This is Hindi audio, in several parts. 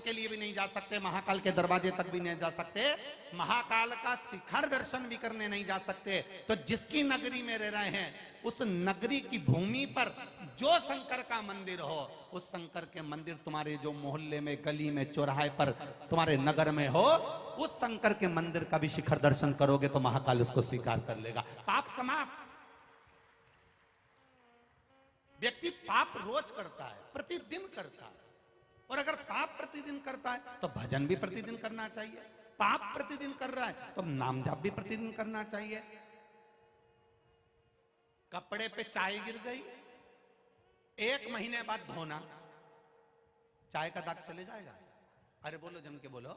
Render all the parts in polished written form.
के लिए भी नहीं जा सकते, महाकाल के दरवाजे तक भी नहीं जा सकते, महाकाल का शिखर दर्शन भी करने नहीं जा सकते। तो जिसकी नगरी में रह रहे हैं उस नगरी की भूमि पर जो शंकर का मंदिर हो, उस शंकर के मंदिर तुम्हारे जो मोहल्ले में, गली में, चौराहे पर तुम्हारे नगर में हो, उस शंकर के मंदिर का भी शिखर दर्शन करोगे तो महाकाल उसको स्वीकार कर लेगा। पाप समाप्त। व्यक्ति पाप रोज करता है, प्रतिदिन करता है, और अगर पाप प्रतिदिन करता है तो भजन भी प्रतिदिन करना चाहिए। पाप प्रतिदिन कर रहा है तो नाम जाप भी प्रतिदिन करना चाहिए। कपड़े पे चाय गिर गई, 1 महीने बाद धोना, चाय का दाग चले जाएगा? अरे बोलो, जम के बोलो,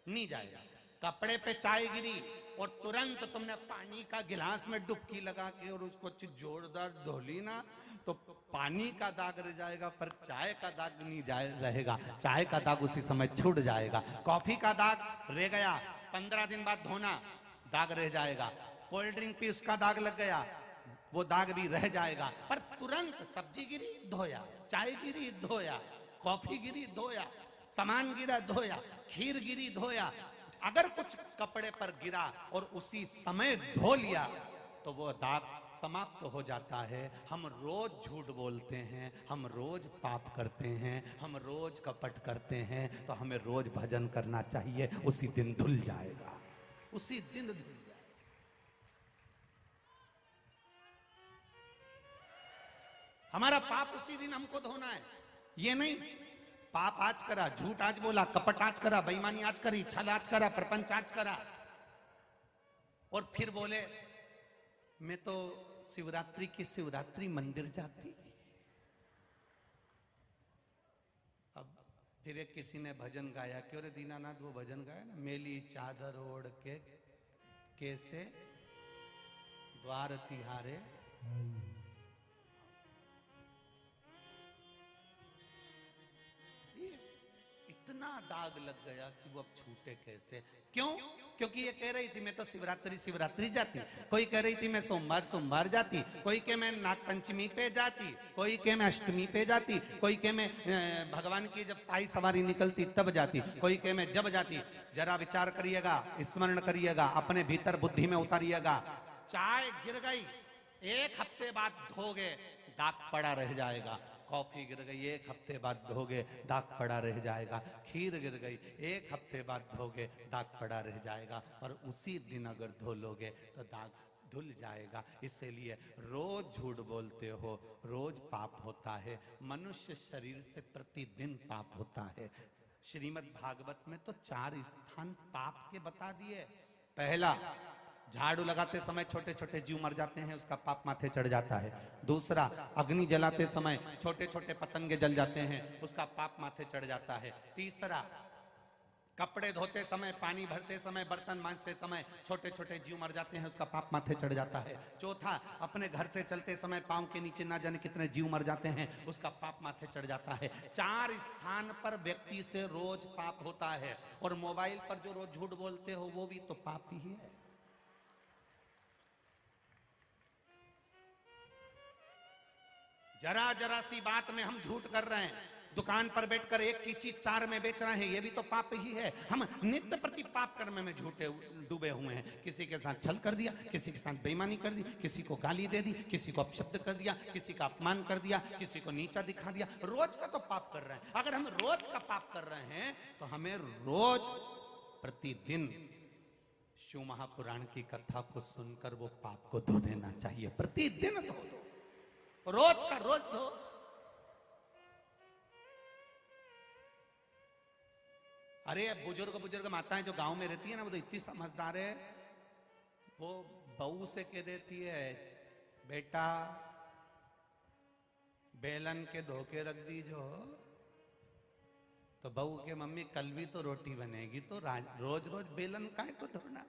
नहीं जाएगा। कपड़े पे चाय गिरी और तुरंत तुमने पानी का गिलास में डुबकी लगा के और उसको जोरदार धो ली ना, तो पानी का दाग रह जाएगा पर चाय का दाग नहीं रहेगा। चाय का दाग उसी समय छूट जाएगा। कॉफी का दाग रह गया, 15 दिन बाद धोना, दाग रह जाएगा। कोल्ड ड्रिंक पी, उसका दाग लग गया, वो दाग भी रह जाएगा। पर तुरंत सब्जी गिरी, धोया, चाय गिरी, धोया, कॉफी गिरी, धोया, सामान गिरा, धोया, खीर गिरी, धोया। अगर कुछ कपड़े पर गिरा और उसी समय धो लिया तो वो दाग समाप्त हो जाता है। हम रोज झूठ बोलते हैं, हम रोज पाप करते हैं, हम रोज कपट करते हैं, तो हमें रोज भजन करना चाहिए। उसी दिन धुल जाएगा, उसी दिन धुल जाएगा। हमारा पाप उसी दिन हमको धोना है। ये नहीं पाप आज करा, झूठ आज बोला, कपट आज करा, बेईमानी आज करी, छल आज करा, प्रपंच आज करा, और फिर बोले मैं तो शिवरात्रि की शिवरात्रि मंदिर जाती। अब फिर एक किसी ने भजन गाया, क्यों रे दीनानाथ, वो भजन गाया ना, मेली चादर ओढ़ के कैसे द्वार तिहारे। इतना दाग लग गया कि वो अब छूटे कैसे? क्यों? क्योंकि ये कह रही थी मैं तो शिवरात्रि शिवरात्रि जाती, कोई कह रही थी मैं सोमवार सोमवार जाती, कोई के मैं नागपंचमी पे जाती, कोई के मैं अष्टमी पे जाती, कोई के मैं भगवान की जब साई सवारी निकलती तब जाती, कोई के मैं जब जाती। जरा विचार करिएगा, स्मरण करिएगा, अपने भीतर बुद्धि में उतारिएगा। चाय गिर गई, 1 हफ्ते बाद धोगे, दाग पड़ा रह जाएगा। कॉफी गिर गई, 1 हफ्ते बाद धोगे, दाग पड़ा रह जाएगा। खीर गिर गई, 1 हफ्ते बाद धोगे, दाग पड़ा रह जाएगा। पर उसी दिन अगर धो लोगे तो दाग धुल जाएगा। इसलिए रोज झूठ बोलते हो, रोज पाप होता है। मनुष्य शरीर से प्रतिदिन पाप होता है। श्रीमद् भागवत में तो 4 स्थान पाप के बता दिए। पहला, झाड़ू लगाते समय छोटे छोटे जीव मर जाते हैं, उसका पाप माथे चढ़ जाता है। दूसरा, अग्नि जलाते समय छोटे छोटे पतंगे जल जाते हैं, उसका पाप माथे चढ़ जाता है। तीसरा, कपड़े धोते समय, पानी भरते समय, बर्तन मांजते समय छोटे छोटे जीव मर जाते हैं, उसका पाप माथे चढ़ जाता है। चौथा, अपने घर से चलते समय पांव के नीचे ना जाने कितने जीव मर जाते हैं, उसका पाप माथे चढ़ जाता है। 4 स्थान पर व्यक्ति से रोज पाप होता है। और मोबाइल पर जो रोज झूठ बोलते हो वो भी तो पाप ही है। जरा जरा सी बात में हम झूठ कर रहे हैं। दुकान पर बैठकर 1 की चीज 4 में बेच रहे हैं, ये भी तो पाप ही है। हम नित्य प्रति पाप कर्म में झूठे डूबे हुए हैं। किसी के साथ छल कर दिया, किसी के साथ बेईमानी कर दी, किसी को गाली दे दी, किसी को अपशब्द कर दिया, किसी का अपमान कर दिया, किसी को नीचा दिखा दिया। रोज का तो पाप कर रहे हैं। अगर हम रोज का पाप कर रहे हैं तो हमें रोज प्रतिदिन शिव महापुराण की कथा को सुनकर वो पाप को धो देना चाहिए। प्रतिदिन धो दो, रोज का रोज धो। अरे बुजुर्ग माताएं जो गांव में रहती है ना, वो तो इतनी समझदार है, वो बहू से कह देती है, बेटा बेलन के धोके रख दीजो। तो बहू के मम्मी कल भी तो रोटी बनेगी, तो रोज रोज बेलन काहे को धोना,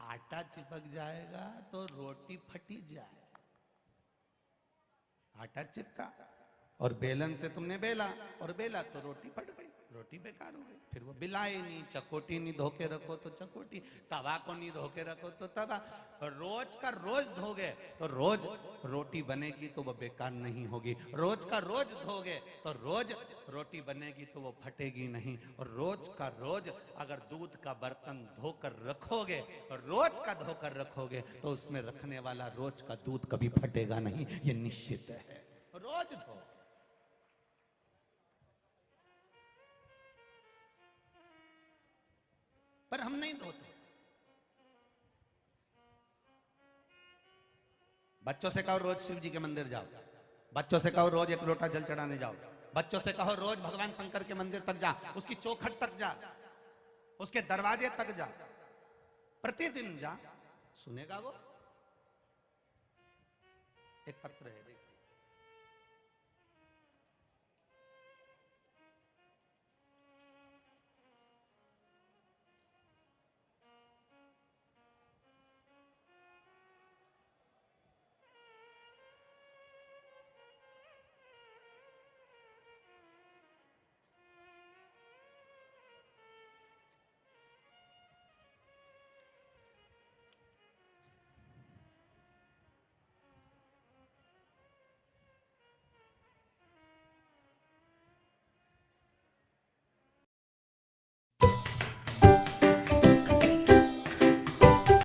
आटा चिपक जाएगा तो रोटी फटी जाए। आटा चिपका, और बेलन से तुमने बेला और बेला तो रोटी फट गई, रोटी बेकार हो गई। फिर वो बिलाए नहीं, चकोटी नहीं, धो के रखो तो चकोटी, तवा को नहीं धो के रखो तो तवा। रोज का रोज धोगे तो रोज रोटी बनेगी तो वो बेकार नहीं होगी, रोज का रोज धोगे तो रोज रोटी बनेगी तो वो फटेगी नहीं। और रोज का रोज अगर दूध का बर्तन धोकर रखोगे, रोज का धोकर रखोगे तो उसमें रखने वाला रोज का दूध कभी फटेगा नहीं, ये निश्चित है। रोज धो। पर हम नहीं धोते। बच्चों से कहो रोज शिव जी के मंदिर जाओ, बच्चों से कहो रोज एक लोटा जल चढ़ाने जाओ, बच्चों से कहो रोज भगवान शंकर के मंदिर तक जा, उसकी चौखट तक जा, उसके दरवाजे तक जा, प्रतिदिन जा, सुनेगा वो। एक पत्र है